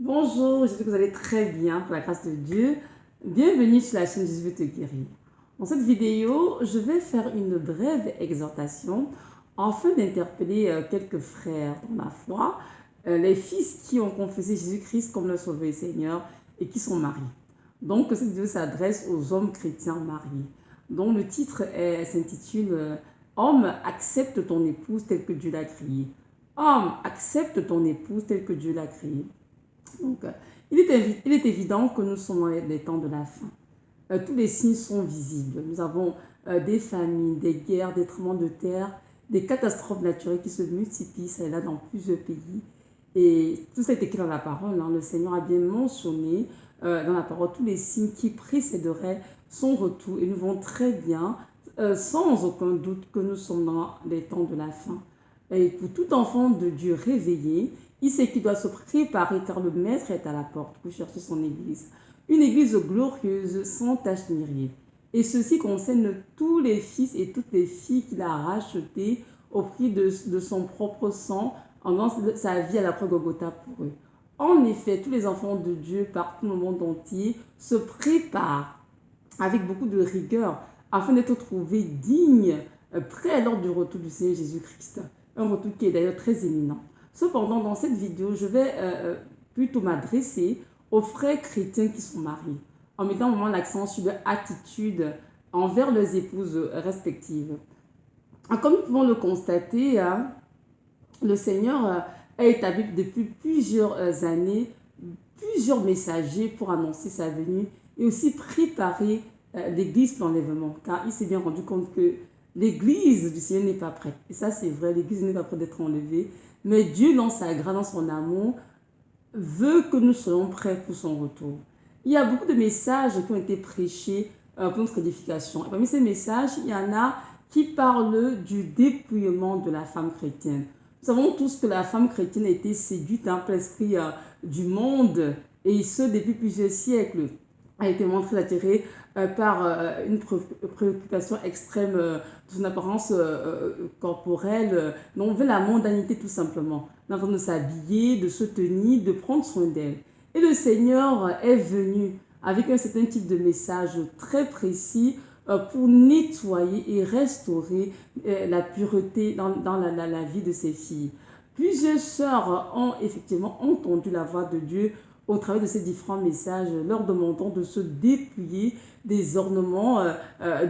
Bonjour, j'espère que vous allez très bien pour la grâce de Dieu. Bienvenue sur la chaîne Jésus veut te guérir. Dans cette vidéo, je vais faire une brève exhortation afin d'interpeller quelques frères dans la foi, les fils qui ont confessé Jésus-Christ comme leur Sauveur et Seigneur et qui sont mariés. Donc, cette vidéo s'adresse aux hommes chrétiens mariés. Donc, le titre s'intitule Homme, accepte ton épouse telle que Dieu l'a créée. Homme, accepte ton épouse telle que Dieu l'a créée. Donc, il est évident que nous sommes dans les temps de la fin. Tous les signes sont visibles. Nous avons des famines, des guerres, des tremblements de terre, des catastrophes naturelles qui se multiplient ça et là dans plusieurs pays. Et tout ça est écrit dans la parole. Le Seigneur a bien mentionné dans la parole tous les signes qui précéderaient son retour. Et nous voyons très bien, sans aucun doute, que nous sommes dans les temps de la fin. Et pour tout enfant de Dieu réveillé, il sait qu'il doit se préparer car le Maître est à la porte pour chercher son Église. Une Église glorieuse, sans tache ni ride. Et ceci concerne tous les fils et toutes les filles qu'il a rachetés au prix de son propre sang en donnant sa vie à la croix Golgotha pour eux. En effet, tous les enfants de Dieu partout dans le monde entier se préparent avec beaucoup de rigueur afin d'être trouvés dignes, prêts lors du retour du Seigneur Jésus-Christ. Un retour qui est d'ailleurs très éminent. Cependant, dans cette vidéo, je vais plutôt m'adresser aux frères chrétiens qui sont mariés, en mettant vraiment l'accent sur leur attitude envers leurs épouses respectives. Comme nous pouvons le constater, le Seigneur a établi depuis plusieurs années plusieurs messagers pour annoncer sa venue et aussi préparer l'Église pour l'enlèvement, car il s'est bien rendu compte que l'Église du Seigneur n'est pas prête. Et ça, c'est vrai, l'Église n'est pas prête d'être enlevée. Mais Dieu, dans sa grâce, dans son amour, veut que nous soyons prêts pour son retour. Il y a beaucoup de messages qui ont été prêchés pour notre édification. Et parmi ces messages, il y en a qui parlent du dépouillement de la femme chrétienne. Nous savons tous que la femme chrétienne a été séduite par l'esprit du monde, et ce, depuis plusieurs siècles. A été montrée d'attirer par une préoccupation extrême de son apparence corporelle. On veut la mondanité tout simplement. On veut de s'habiller, de se tenir, de prendre soin d'elle. Et le Seigneur est venu avec un certain type de message très précis pour nettoyer et restaurer la pureté dans la vie de ses filles. Plusieurs sœurs ont effectivement entendu la voix de Dieu au travers de ces différents messages, leur demandant de se dépouiller des ornements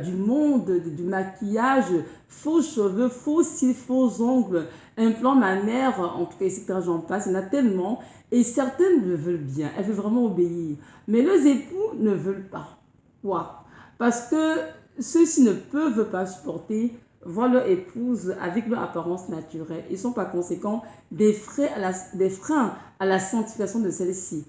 du monde, du maquillage, faux cheveux, faux cils, faux ongles, implants mammaires, en tout cas, etc. J'en passe. Il y en a tellement. Et certaines le veulent bien. Elles veulent vraiment obéir. Mais leurs époux ne veulent pas. Pourquoi? Parce que ceux-ci ne peuvent pas supporter voir leur épouse avec leur apparence naturelle. Ils sont par conséquent des freins à la sanctification de celle-ci.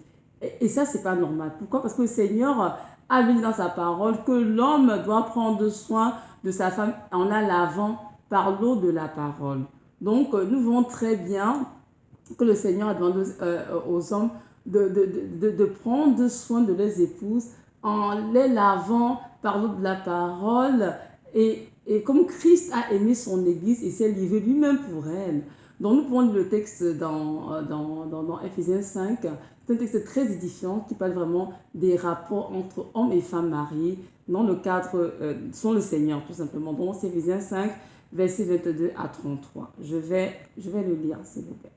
Et ça, c'est pas normal. Pourquoi? Parce que le Seigneur a dit dans sa parole que l'homme doit prendre soin de sa femme en la lavant par l'eau de la parole. Donc, nous voyons très bien que le Seigneur a demandé aux hommes de prendre soin de leurs épouses en les lavant par l'eau de la parole et comme Christ a aimé son Église et s'est livré lui-même pour elle. Donc nous pouvons lire le texte dans Éphésiens 5. C'est un texte très édifiant qui parle vraiment des rapports entre hommes et femmes mariés dans le cadre sur le Seigneur tout simplement. Donc c'est Éphésiens 5, versets 22 à 33. Je vais le lire s'il vous plaît.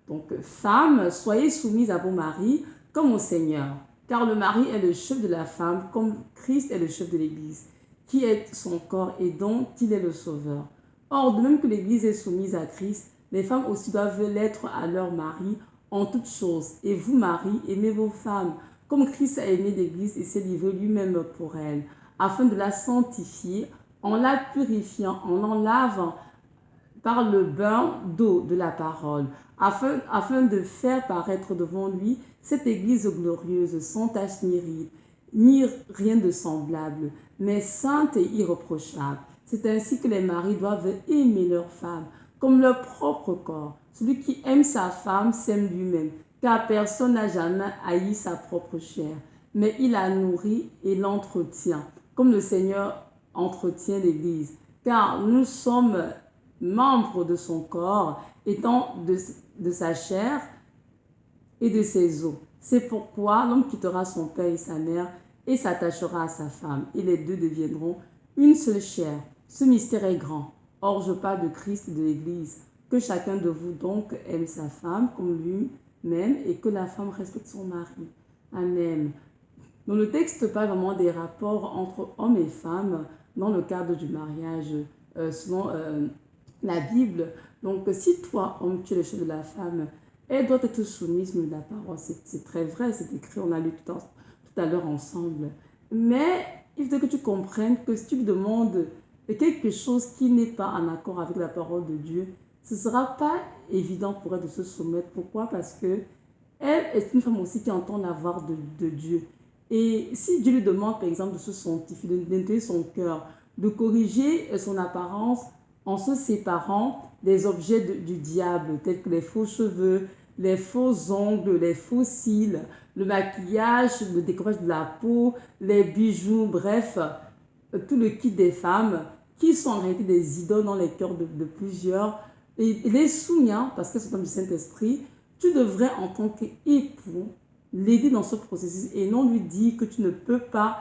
Donc, femmes, soyez soumises à vos maris comme au Seigneur, car le mari est le chef de la femme, comme Christ est le chef de l'Église, qui est son corps et dont il est le sauveur. Or, de même que l'Église est soumise à Christ, les femmes aussi doivent l'être à leur mari en toutes choses. Et vous, maris, aimez vos femmes, comme Christ a aimé l'Église et s'est livré lui-même pour elle, afin de la sanctifier, en la purifiant, en en lavant par le bain d'eau de la parole, afin de faire paraître devant lui cette Église glorieuse, sans tache ni ride, ni rien de semblable, mais sainte et irréprochable. C'est ainsi que les maris doivent aimer leur femme, comme leur propre corps. Celui qui aime sa femme s'aime lui-même, car personne n'a jamais haï sa propre chair, mais il la nourrit et l'entretient, comme le Seigneur entretient l'Église, car nous sommes membres de son corps, étant de sa chair, et de ses os. C'est pourquoi l'homme quittera son père et sa mère et s'attachera à sa femme, et les deux deviendront une seule chair. Ce mystère est grand. Or, je parle de Christ et de l'Église. Que chacun de vous donc aime sa femme comme lui-même et que la femme respecte son mari. Amen. Donc, le texte parle vraiment des rapports entre hommes et femmes dans le cadre du mariage, selon la Bible. Donc, si toi, homme, tu es le chef de la femme, elle doit être soumise à la parole. C'est très vrai, c'est écrit, on a lu tout à l'heure ensemble. Mais il faut que tu comprennes que si tu lui demandes quelque chose qui n'est pas en accord avec la parole de Dieu, ce ne sera pas évident pour elle de se soumettre. Pourquoi? Parce que elle est une femme aussi qui entend la voix de Dieu. Et si Dieu lui demande, par exemple, de se sanctifier, de nettoyer son cœur, de corriger son apparence en se séparant des objets du diable, tels que les faux cheveux, les faux ongles, les faux cils, le maquillage, le découpage de la peau, les bijoux, bref, tout le kit des femmes qui sont en réalité des idoles dans les cœurs de plusieurs. Et les souillants, parce que c'est comme du Saint-Esprit, tu devrais en tant qu'époux l'aider dans ce processus et non lui dire que tu ne peux pas,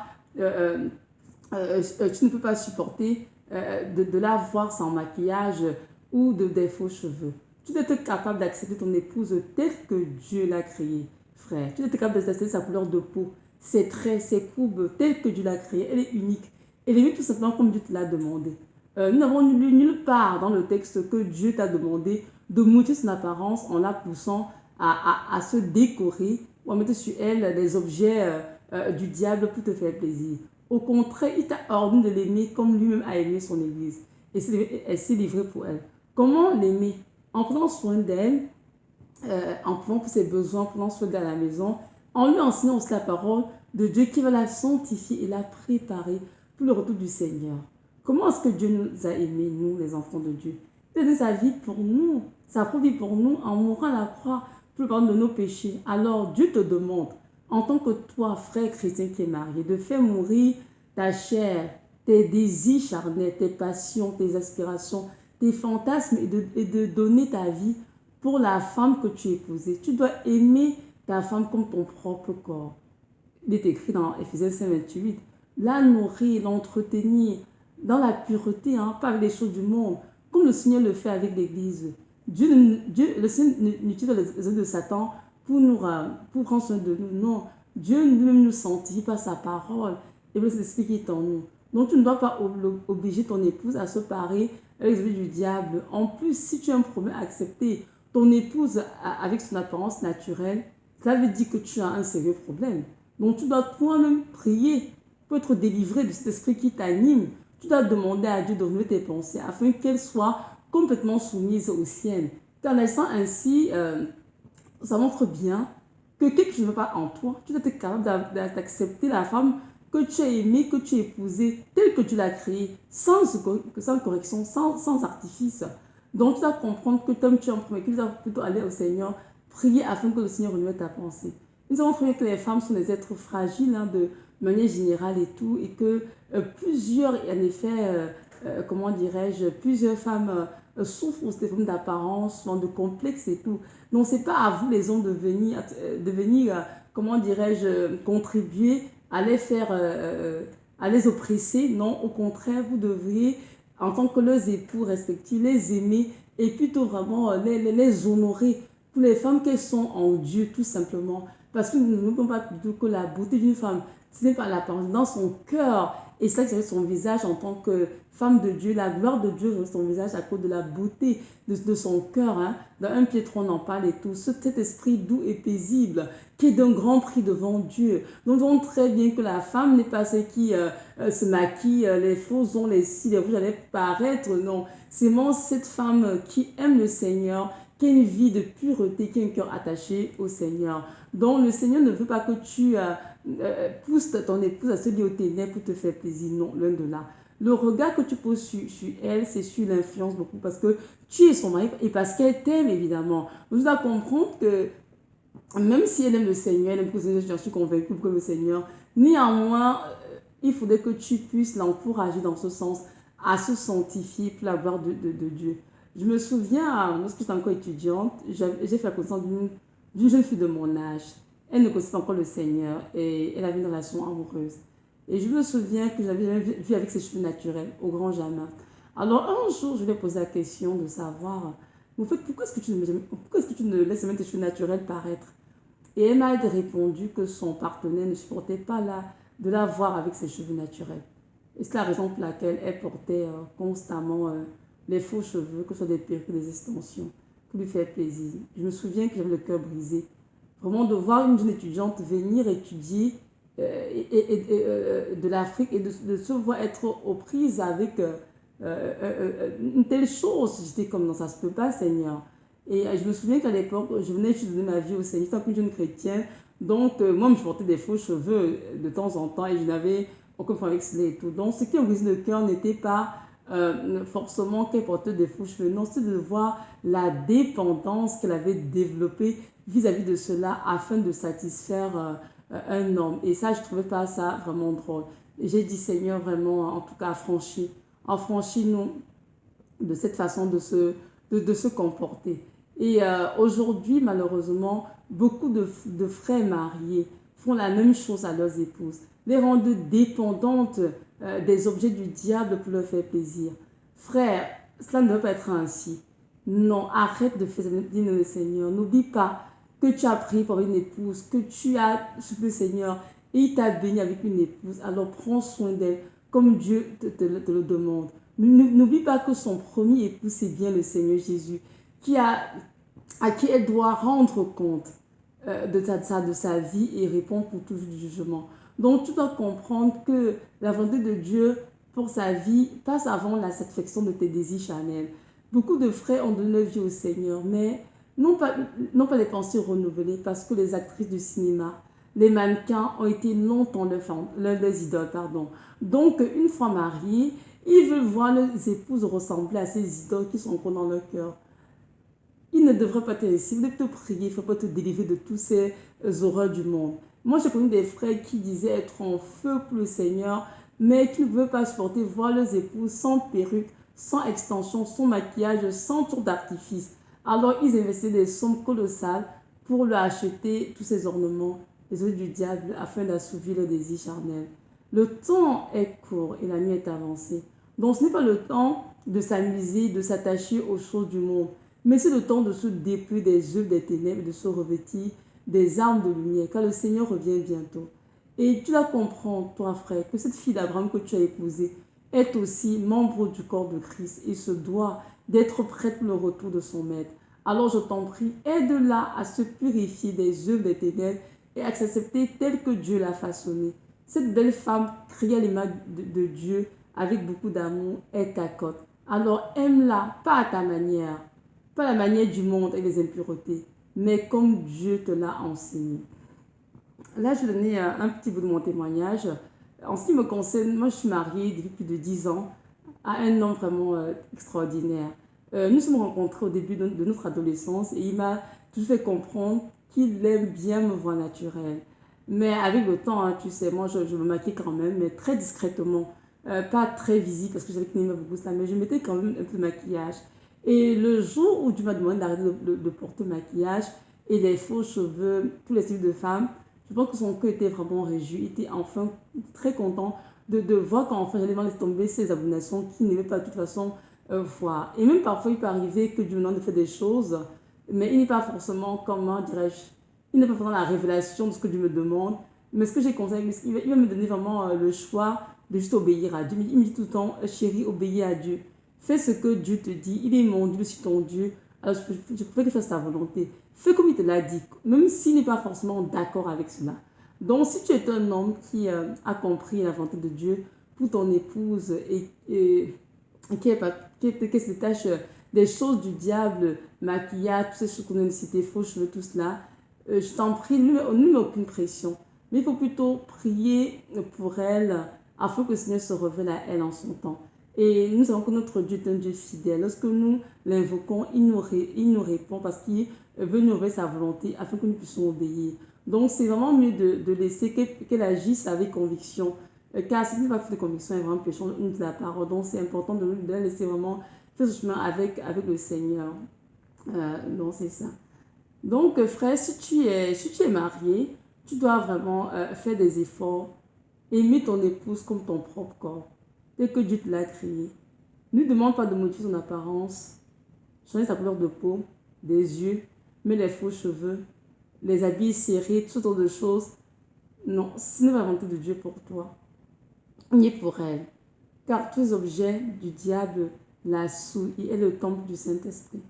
supporter de la voir sans maquillage ou des faux cheveux. Tu dois être capable d'accepter ton épouse telle que Dieu l'a créée, frère. Tu dois être capable d'accepter sa couleur de peau, ses traits, ses courbes, telles que Dieu l'a créée. Elle est unique. Elle est tout simplement comme Dieu te l'a demandé. Nous n'avons lu nulle part dans le texte que Dieu t'a demandé de modifier son apparence en la poussant à se décorer ou à mettre sur elle des objets du diable pour te faire plaisir. Au contraire, il t'a ordonné de l'aimer comme lui-même a aimé son Église. Et s'est livré pour elle. Comment l'aimer? En prenant soin d'elle, en prenant pour ses besoins, en prenant soin d'elle à la maison, en lui enseignant aussi la parole de Dieu qui va la sanctifier et la préparer pour le retour du Seigneur. Comment est-ce que Dieu nous a aimés, nous, les enfants de Dieu? Il a donné sa vie pour nous, sa propre vie pour nous, en mourant à la croix pour le pardon de nos péchés. Alors Dieu te demande, en tant que toi, frère chrétien qui est marié, de faire mourir ta chair, tes désirs charnels, tes passions, tes aspirations, tes fantasmes et de donner ta vie pour la femme que tu as épousée. Tu dois aimer ta femme comme ton propre corps. Il est écrit dans Éphésiens 5:28, la nourrir, l'entretenir dans la pureté, pas avec les choses du monde, comme le Seigneur le fait avec l'Église. Le Seigneur n'utilise les œuvres de Satan pour prendre soin de nous. Non, Dieu nous sanctifie par sa parole et par l'Esprit qui est en nous. Donc tu ne dois pas obliger ton épouse à se parer avec les œuvres du diable. En plus, si tu as un problème à accepter ton épouse avec son apparence naturelle, ça veut dire que tu as un sérieux problème. Donc tu dois toi-même prier pour être délivré de cet esprit qui t'anime. Tu dois demander à Dieu de renouveler tes pensées afin qu'elles soient complètement soumises aux siennes. Car laissant ainsi, ça montre bien que quelque chose ne va pas en toi. Tu dois être capable d'accepter la femme que tu as aimée, que tu as épousée, telle que tu l'as créée, sans correction, sans artifice. Donc tu dois comprendre que comme tu es en premier, que tu dois plutôt aller au Seigneur, prier afin que le Seigneur renouvelle ta pensée. Nous avons trouvé que les femmes sont des êtres fragiles de manière générale et tout, et que plusieurs, en effet, comment dirais-je, plusieurs femmes souffrent aussi des problèmes d'apparence, de complexes et tout. Donc, ce n'est pas à vous, les hommes, de venir comment dirais-je, contribuer à les faire, à les oppresser. Non, au contraire, vous devriez, en tant que leurs époux respectifs, les aimer et plutôt vraiment les honorer pour les femmes qu'elles sont en Dieu, tout simplement. Parce que nous ne pouvons pas dire que la beauté d'une femme, ce n'est pas l'apparence, dans son cœur. Et c'est là que c'est son visage en tant que femme de Dieu. La gloire de Dieu sur son visage à cause de la beauté de son cœur. Dans 1 Pierre 3, on en parle et tout. Cet esprit doux et paisible qui est d'un grand prix devant Dieu. Donc, on voit très bien que la femme n'est pas celle qui se maquille, les faux ongles, les cils, les rouges allaient paraître. Non, c'est vraiment cette femme qui aime le Seigneur, qui a une vie de pureté, qui a un cœur attaché au Seigneur. Donc, le Seigneur ne veut pas que tu pousses ton épouse à se lier aux ténèbres pour te faire plaisir. Non, loin de là. Le regard que tu poses sur elle, c'est sur l'influence beaucoup parce que tu es son mari et parce qu'elle t'aime, évidemment. Donc, tu dois comprendre que même si elle aime le Seigneur, elle aime que le Seigneur, je suis convaincue que le Seigneur, néanmoins, il faudrait que tu puisses l'encourager dans ce sens à se sanctifier pour la gloire de Dieu. Je me souviens, lorsque j'étais encore étudiante, j'ai fait la connaissance d'une jeune fille de mon âge. Elle ne connaissait pas encore le Seigneur et elle avait une relation amoureuse. Et je me souviens que je l'avais jamais vue avec ses cheveux naturels, au grand jamais. Alors un jour, je lui ai posé la question de savoir, en fait, pourquoi est-ce que tu ne laisses jamais tes cheveux naturels paraître? Et elle m'a répondu que son partenaire ne supportait pas de la voir avec ses cheveux naturels. Et c'est la raison pour laquelle elle portait constamment les faux cheveux, que ce soit des perruques ou des extensions, pour lui faire plaisir. Je me souviens que j'avais le cœur brisé. Vraiment de voir une jeune étudiante venir étudier de l'Afrique et de se voir être aux prises avec une telle chose. J'étais comme non, ça se peut pas, Seigneur. Et je me souviens qu'à l'époque, je venais juste donner ma vie au Seigneur, j'étais une jeune chrétienne. Donc, moi, je portais des faux cheveux de temps en temps et je n'avais aucun problème avec cela et tout. Donc, ce qui me brisait le cœur n'était pas forcément qu'elle portait des faux cheveux. Non, c'était de voir la dépendance qu'elle avait développée vis-à-vis de cela afin de satisfaire un homme. Et ça, je ne trouvais pas ça vraiment drôle. Et j'ai dit, Seigneur, vraiment, en tout cas, affranchis-nous de cette façon de se comporter. Et aujourd'hui, malheureusement, beaucoup de frères mariés font la même chose à leurs épouses, les rendent dépendantes des objets du diable pour leur faire plaisir. Frère, cela ne doit pas être ainsi. Non, arrête de faire dire le Seigneur. N'oublie pas que tu as prié pour une épouse, que tu as supplié le Seigneur et il t'a béni avec une épouse. Alors prends soin d'elle comme Dieu te le demande. N'oublie pas que son premier époux, c'est bien le Seigneur Jésus, à qui elle doit rendre compte de sa vie et répondre pour tout jugement. Donc, tu dois comprendre que la volonté de Dieu pour sa vie passe avant la satisfaction de tes désirs charnels. Beaucoup de frères ont donné leur vie au Seigneur, mais n'ont pas les pensées renouvelées parce que les actrices du cinéma, les mannequins ont été longtemps leurs idoles. Pardon. Donc, une fois mariés, ils veulent voir leurs épouses ressembler à ces idoles qui sont encore dans leur cœur. Il ne devrait pas te laisser, il te prier, il ne faut pas te délivrer de tous ces horreurs du monde. Moi, j'ai connu des frères qui disaient être en feu pour le Seigneur, mais qui ne pouvaient pas supporter voir leurs épouses sans perruque, sans extension, sans maquillage, sans tour d'artifice. Alors, ils investissaient des sommes colossales pour leur acheter tous ces ornements, les œuvres du diable, afin d'assouvir leurs désirs charnels. Le temps est court et la nuit est avancée. Donc, ce n'est pas le temps de s'amuser, de s'attacher aux choses du monde. Mais c'est le temps de se dépouiller des œuvres des ténèbres et de se revêtir des armes de lumière, car le Seigneur revient bientôt. Et tu dois comprendre, toi frère, que cette fille d'Abraham que tu as épousée est aussi membre du corps de Christ et se doit d'être prête pour le retour de son maître. Alors je t'en prie, aide-la à se purifier des œuvres des ténèbres et à s'accepter telle que Dieu l'a façonnée. Cette belle femme, créée à l'image de Dieu avec beaucoup d'amour, est ta cote. Alors aime-la, pas à ta manière. Pas la manière du monde et les impuretés, mais comme Dieu te l'a enseigné. Là, je vais donner un petit bout de mon témoignage. En ce qui me concerne, moi, je suis mariée depuis plus de 10 ans à un homme vraiment extraordinaire. Nous nous sommes rencontrés au début de notre adolescence et il m'a toujours fait comprendre qu'il aime bien me voir naturelle. Mais avec le temps, hein, tu sais, moi, je me maquille quand même, mais très discrètement. Pas très visible parce que j'avais qu'il aimait beaucoup ça, mais je mettais quand même un peu de maquillage. Et le jour où tu m'as demandé d'arrêter de porter le maquillage et les faux cheveux, tous les styles de femmes, je pense que son cœur était vraiment réjoui. Il était enfin très content de voir qu'enfin j'allais laisser tomber ces abominations qu'il n'aimait pas de toute façon voir. Et même parfois, il peut arriver que Dieu me demande de faire des choses, mais il n'est pas forcément, comment dirais-je, il n'est pas forcément la révélation de ce que Dieu me demande. Mais ce que j'ai conseillé, il va me donner vraiment le choix de juste obéir à Dieu. Il me dit tout le temps, chérie, obéis à Dieu. Fais ce que Dieu te dit. Il est mon Dieu, je suis ton Dieu. Alors, je préfère que tu fasses ta volonté. Fais comme il te l'a dit, même s'il n'est pas forcément d'accord avec cela. Donc, si tu es un homme qui a compris la volonté de Dieu pour ton épouse et qui se détache des choses du diable, maquillage, toutes ces choses qu'on a citées, faux cheveux, tout cela, je t'en prie, ne mets aucune pression. Mais il faut plutôt prier pour elle afin que le Seigneur se révèle à elle en son temps. Et nous savons que notre Dieu est un Dieu fidèle. Lorsque nous l'invoquons, il nous répond parce qu'il veut nous révéler sa volonté afin que nous puissions obéir. Donc, c'est vraiment mieux de laisser qu'elle agisse avec conviction. Car si elle n'est pas fait de conviction, elle est vraiment péchant de la parole. Donc, c'est important de la laisser vraiment faire ce chemin avec le Seigneur. Donc, c'est ça. Donc, frère, si tu es marié, tu dois vraiment faire des efforts, aimer ton épouse comme ton propre corps, tel que Dieu te l'a créé. Ne demande pas de modifier son apparence, changer sa couleur de peau, des yeux, mais les faux cheveux, les habits serrés, toutes sortes de choses. Non, ce n'est pas la volonté de Dieu pour toi, ni pour elle. Car tous les objets du diable la souillent et est le temple du Saint-Esprit.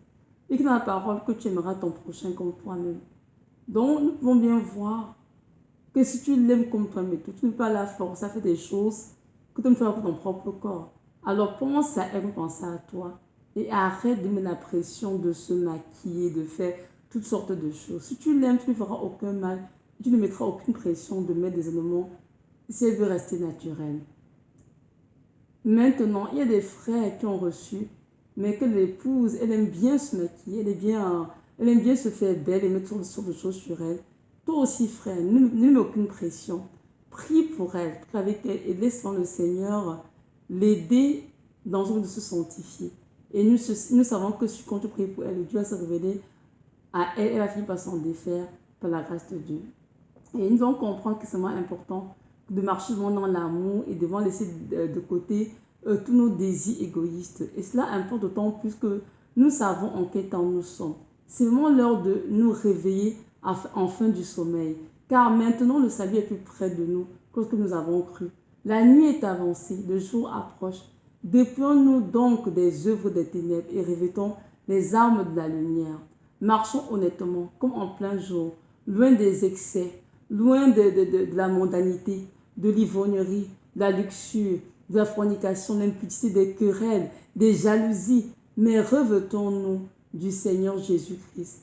Et que dans la parole que tu aimeras ton prochain comme toi-même. Donc, nous pouvons bien voir que si tu l'aimes comme toi-même, tu ne peux pas la force à faire des choses que tu ne feras pour ton propre corps. Alors pense à elle, pense à toi. Et arrête de mettre la pression de se maquiller, de faire toutes sortes de choses. Si tu l'aimes, tu ne feras aucun mal. Tu ne mettras aucune pression de mettre des éléments si elle veut rester naturelle. Maintenant, il y a des frères qui ont reçu, mais que l'épouse, elle aime bien se maquiller, elle aime bien se faire belle et mettre toutes sortes de choses sur elle. Toi aussi, frère, ne mets aucune pression. Prie pour elle, prie avec elle et laisse le Seigneur l'aider dans le but de se sanctifier. Et nous savons que si quand tu pries pour elle, Dieu va se révéler à elle, elle va finir par s'en défaire par la grâce de Dieu. Et nous devons comprendre que c'est vraiment important de marcher dans l'amour et devant laisser de côté tous nos désirs égoïstes. Et cela importe d'autant plus que nous savons en quel temps nous sommes. C'est vraiment l'heure de nous réveiller enfin du sommeil. Car maintenant le salut est plus près de nous que ce que nous avons cru. La nuit est avancée, le jour approche. Déployons-nous donc des œuvres des ténèbres et revêtons les armes de la lumière. Marchons honnêtement, comme en plein jour, loin des excès, loin de la mondanité, de l'ivrognerie, de la luxure, de la fornication, de l'impudicité, des querelles, des jalousies. Mais revêtons-nous du Seigneur Jésus-Christ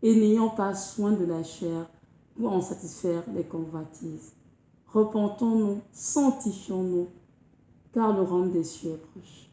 et n'ayons pas soin de la chair pour en satisfaire les convoitises. Repentons-nous, sanctifions-nous, car le royaume des cieux est proche.